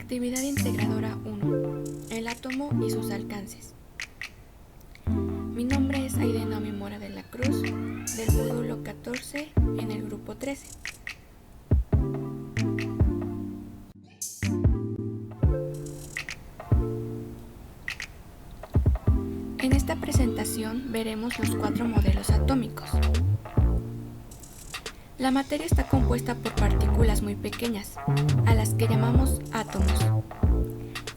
Actividad integradora 1. El átomo y sus alcances. Mi nombre es Aide Naomi Mora de la Cruz, del módulo 14 en el grupo 13. En esta presentación veremos los 4 modelos atómicos. La materia está compuesta por partículas muy pequeñas, a las que llamamos átomos.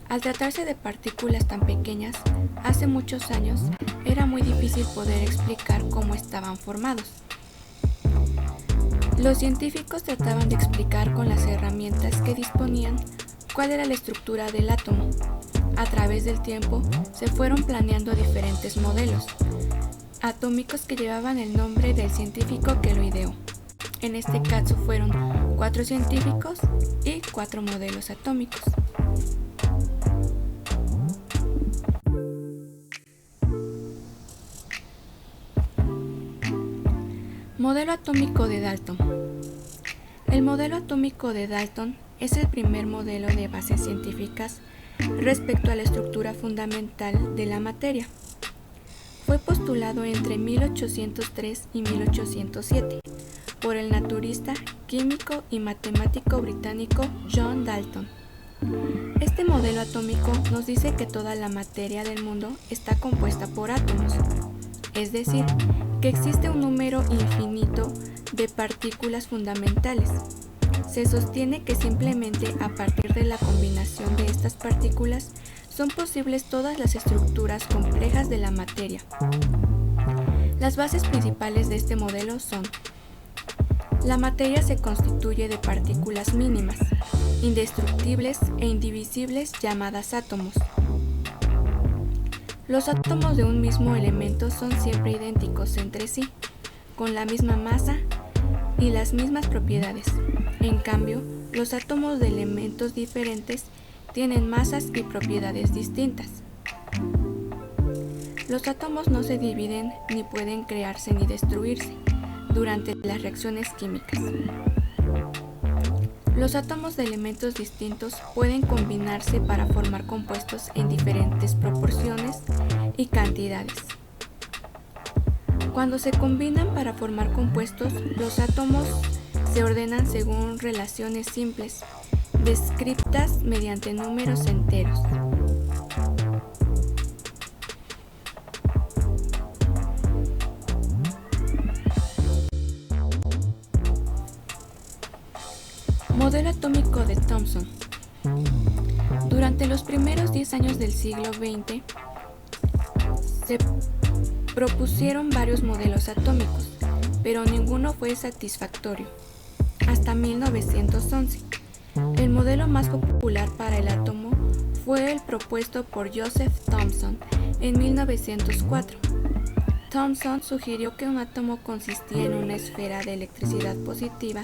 Al tratarse de partículas tan pequeñas, hace muchos años era muy difícil poder explicar cómo estaban formados. Los científicos trataban de explicar con las herramientas que disponían cuál era la estructura del átomo. A través del tiempo se fueron planeando diferentes modelos atómicos que llevaban el nombre del científico que lo ideó. En este caso fueron 4 científicos y 4 modelos atómicos. Modelo atómico de Dalton. El modelo atómico de Dalton es el primer modelo de bases científicas respecto a la estructura fundamental de la materia. Fue postulado entre 1803 y 1807 por el naturalista, químico y matemático británico John Dalton. Este modelo atómico nos dice que toda la materia del mundo está compuesta por átomos, es decir, que existe un número infinito de partículas fundamentales. Se sostiene que simplemente a partir de la combinación de estas partículas son posibles todas las estructuras complejas de la materia. Las bases principales de este modelo son: la materia se constituye de partículas mínimas, indestructibles e indivisibles llamadas átomos. Los átomos de un mismo elemento son siempre idénticos entre sí, con la misma masa y las mismas propiedades. En cambio, los átomos de elementos diferentes tienen masas y propiedades distintas. Los átomos no se dividen ni pueden crearse ni destruirse durante las reacciones químicas. Los átomos de elementos distintos pueden combinarse para formar compuestos en diferentes proporciones y cantidades. Cuando se combinan para formar compuestos, los átomos se ordenan según relaciones simples, descritas mediante números enteros. Modelo atómico de Thomson. Durante los primeros 10 años del siglo XX, se propusieron varios modelos atómicos, pero ninguno fue satisfactorio. Hasta 1911, el modelo más popular para el átomo fue el propuesto por Joseph Thomson en 1904. Thomson sugirió que un átomo consistía en una esfera de electricidad positiva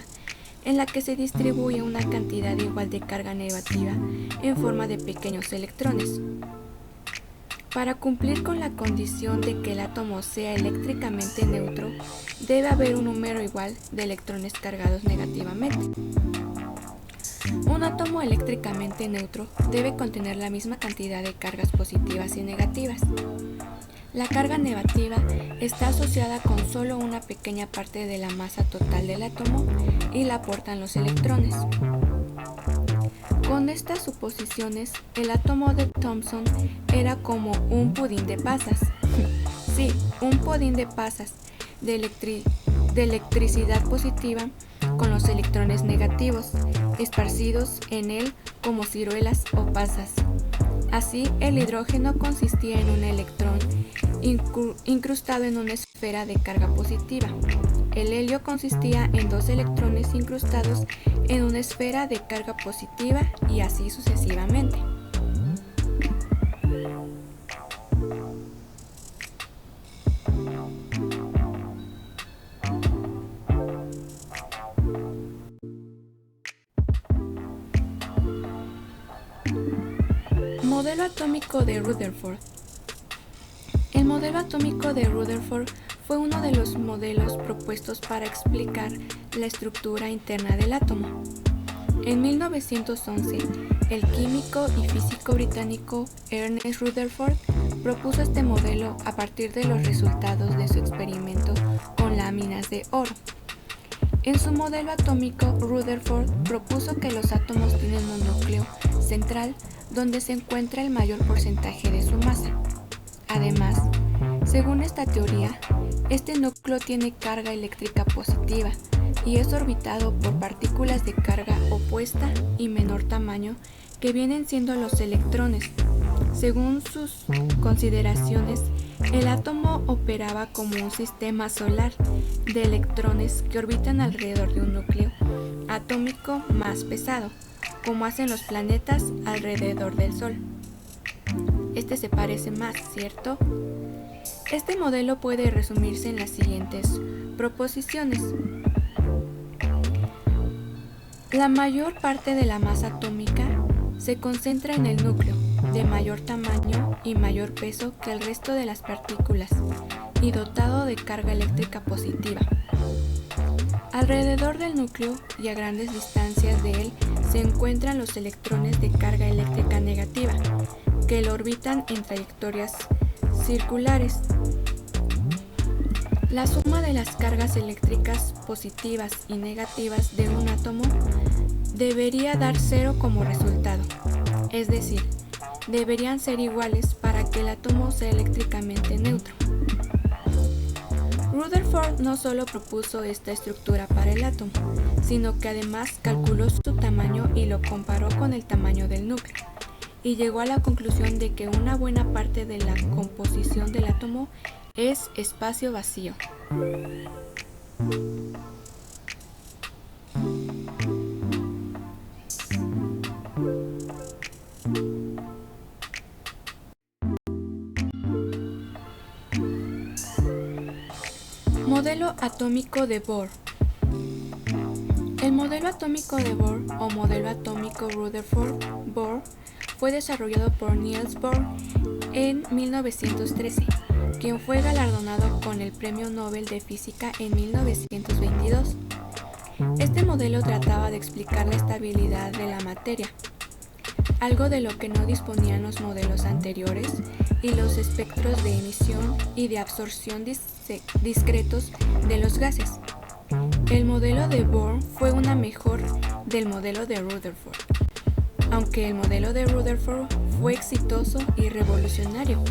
en la que se distribuye una cantidad igual de carga negativa en forma de pequeños electrones. Para cumplir con la condición de que el átomo sea eléctricamente neutro, debe haber un número igual de electrones cargados negativamente. Un átomo eléctricamente neutro debe contener la misma cantidad de cargas positivas y negativas. La carga negativa está asociada con solo una pequeña parte de la masa total del átomo y la aportan los electrones. Con estas suposiciones, el átomo de Thomson era como un pudín de pasas. Sí, un pudín de pasas de electricidad positiva con los electrones negativos esparcidos en él como ciruelas o pasas. Así, el hidrógeno consistía en un electrón incrustado en una esfera de carga positiva. El helio consistía en 2 electrones incrustados en una esfera de carga positiva y así sucesivamente. Modelo atómico de Rutherford. El modelo atómico de Rutherford fue uno de los modelos propuestos para explicar la estructura interna del átomo. En 1911, el químico y físico británico Ernest Rutherford propuso este modelo a partir de los resultados de su experimento con láminas de oro. En su modelo atómico, Rutherford propuso que los átomos tienen un núcleo central donde se encuentra el mayor porcentaje de su masa. Además, según esta teoría, este núcleo tiene carga eléctrica positiva y es orbitado por partículas de carga opuesta y menor tamaño que vienen siendo los electrones. Según sus consideraciones, el átomo operaba como un sistema solar de electrones que orbitan alrededor de un núcleo atómico más pesado, como hacen los planetas alrededor del Sol. Este se parece más, ¿cierto? Este modelo puede resumirse en las siguientes proposiciones. La mayor parte de la masa atómica se concentra en el núcleo, de mayor tamaño y mayor peso que el resto de las partículas, y dotado de carga eléctrica positiva. Alrededor del núcleo y a grandes distancias de él se encuentran los electrones de carga eléctrica negativa, que lo orbitan en trayectorias circulares. La suma de las cargas eléctricas positivas y negativas de un átomo debería dar cero como resultado, es decir, deberían ser iguales para que el átomo sea eléctricamente neutro. Rutherford no solo propuso esta estructura para el átomo, sino que además calculó su tamaño y lo comparó con el tamaño del núcleo, y llegó a la conclusión de que una buena parte de la composición del átomo es espacio vacío. Modelo atómico de Bohr. El modelo atómico de Bohr o modelo atómico Rutherford-Bohr fue desarrollado por Niels Bohr en 1913, quien fue galardonado con el Premio Nobel de Física en 1922. Este modelo trataba de explicar la estabilidad de la materia, algo de lo que no disponían los modelos anteriores, y los espectros de emisión y de absorción discretos de los gases. El modelo de Bohr fue una mejor del modelo de Rutherford, aunque el modelo de Rutherford fue exitoso y revolucionario.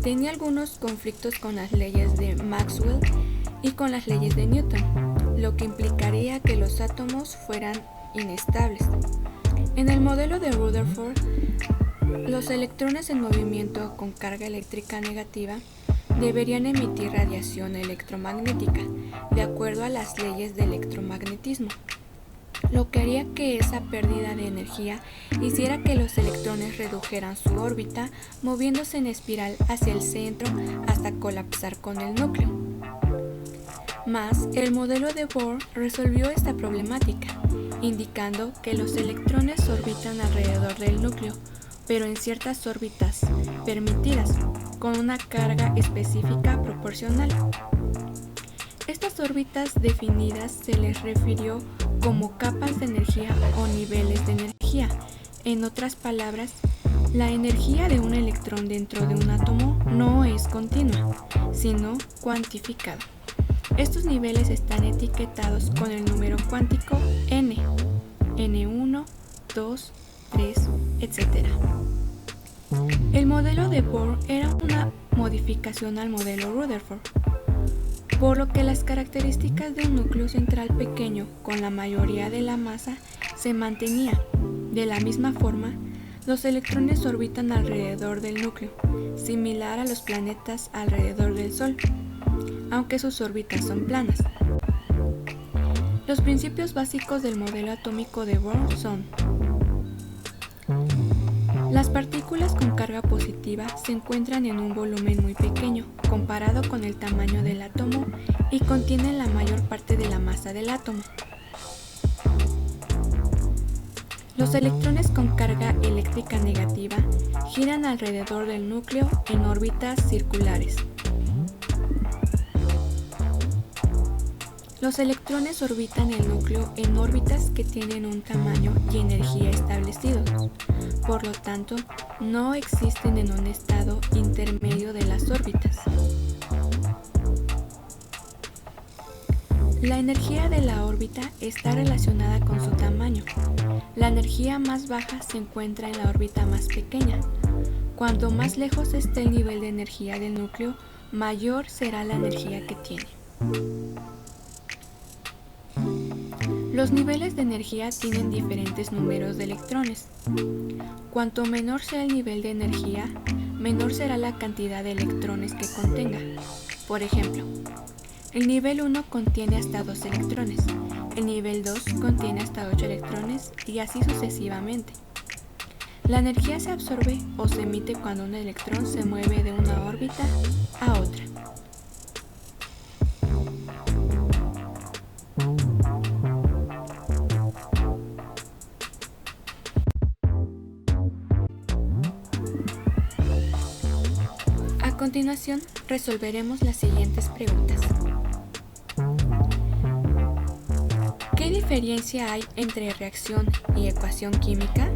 Tenía algunos conflictos con las leyes de Maxwell y con las leyes de Newton, lo que implicaría que los átomos fueran inestables. En el modelo de Rutherford, los electrones en movimiento con carga eléctrica negativa deberían emitir radiación electromagnética, de acuerdo a las leyes del electromagnetismo, lo que haría que esa pérdida de energía hiciera que los electrones redujeran su órbita, moviéndose en espiral hacia el centro hasta colapsar con el núcleo. Mas, el modelo de Bohr resolvió esta problemática, indicando que los electrones orbitan alrededor del núcleo, pero en ciertas órbitas permitidas, con una carga específica proporcional. Estas órbitas definidas se les refirió como capas de energía o niveles de energía. En otras palabras, la energía de un electrón dentro de un átomo no es continua, sino cuantificada. Estos niveles están etiquetados con el número cuántico n, n1, 2, 3, etc. El modelo de Bohr era una modificación al modelo Rutherford, por lo que las características de un núcleo central pequeño con la mayoría de la masa se mantenían. De la misma forma, los electrones orbitan alrededor del núcleo, similar a los planetas alrededor del Sol, aunque sus órbitas son planas. Los principios básicos del modelo atómico de Bohr son: las partículas con carga positiva se encuentran en un volumen muy pequeño comparado con el tamaño del átomo y contienen la mayor parte de la masa del átomo. Los electrones con carga eléctrica negativa giran alrededor del núcleo en órbitas circulares. Los electrones orbitan el núcleo en órbitas que tienen un tamaño y energía establecidos. Por lo tanto, no existen en un estado intermedio de las órbitas. La energía de la órbita está relacionada con su tamaño. La energía más baja se encuentra en la órbita más pequeña. Cuanto más lejos esté el nivel de energía del núcleo, mayor será la energía que tiene. Los niveles de energía tienen diferentes números de electrones. Cuanto menor sea el nivel de energía, menor será la cantidad de electrones que contenga. Por ejemplo, el nivel 1 contiene hasta 2 electrones, el nivel 2 contiene hasta 8 electrones y así sucesivamente. La energía se absorbe o se emite cuando un electrón se mueve de una órbita a otra. A continuación, resolveremos las siguientes preguntas. ¿Qué diferencia hay entre reacción y ecuación química?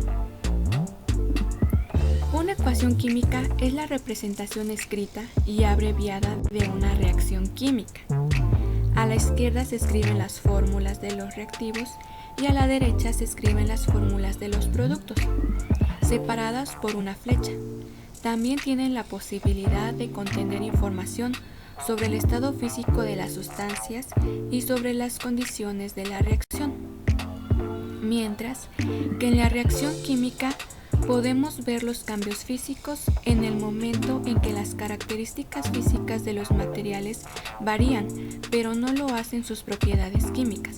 Una ecuación química es la representación escrita y abreviada de una reacción química. A la izquierda se escriben las fórmulas de los reactivos y a la derecha se escriben las fórmulas de los productos, separadas por una flecha. También tienen la posibilidad de contener información sobre el estado físico de las sustancias y sobre las condiciones de la reacción. Mientras que en la reacción química podemos ver los cambios físicos en el momento en que las características físicas de los materiales varían, pero no lo hacen sus propiedades químicas.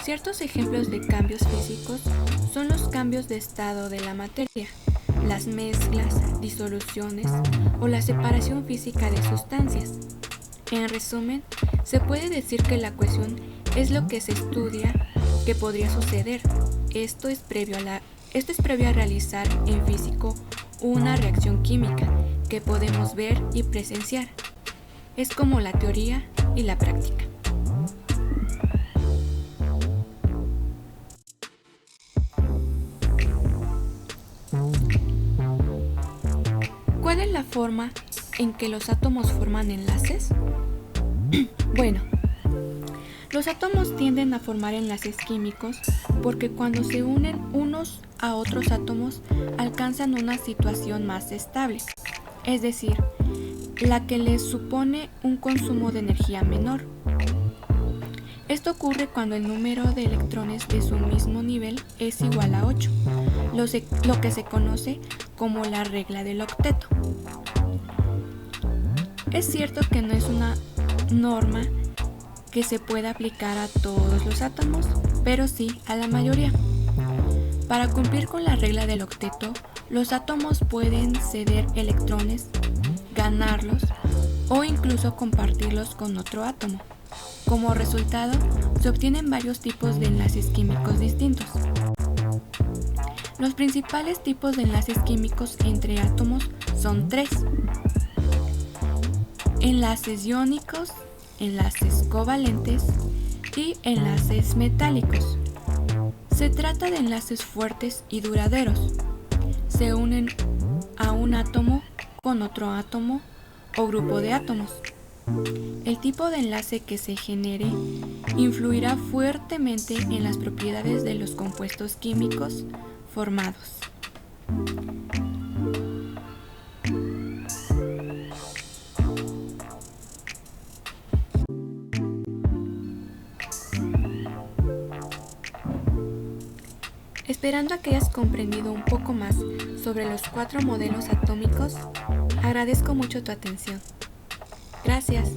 Ciertos ejemplos de cambios físicos son los cambios de estado de la materia, las mezclas, disoluciones o la separación física de sustancias. En resumen, se puede decir que la ecuación es lo que se estudia que podría suceder. Esto es previo a realizar en físico una reacción química que podemos ver y presenciar. Es como la teoría y la práctica. ¿Cuál es la forma en que los átomos forman enlaces? Bueno, los átomos tienden a formar enlaces químicos porque cuando se unen unos a otros átomos alcanzan una situación más estable, es decir, la que les supone un consumo de energía menor. Esto ocurre cuando el número de electrones de su mismo nivel es igual a 8, lo que se conoce como la regla del octeto. Es cierto que no es una norma que se pueda aplicar a todos los átomos, pero sí a la mayoría. Para cumplir con la regla del octeto, los átomos pueden ceder electrones, ganarlos o incluso compartirlos con otro átomo. Como resultado, se obtienen varios tipos de enlaces químicos distintos. Los principales tipos de enlaces químicos entre átomos son 3: enlaces iónicos, enlaces covalentes y enlaces metálicos. Se trata de enlaces fuertes y duraderos. Se unen a un átomo con otro átomo o grupo de átomos. El tipo de enlace que se genere influirá fuertemente en las propiedades de los compuestos químicos formados. Esperando a que hayas comprendido un poco más sobre los 4 modelos atómicos, agradezco mucho tu atención. Gracias.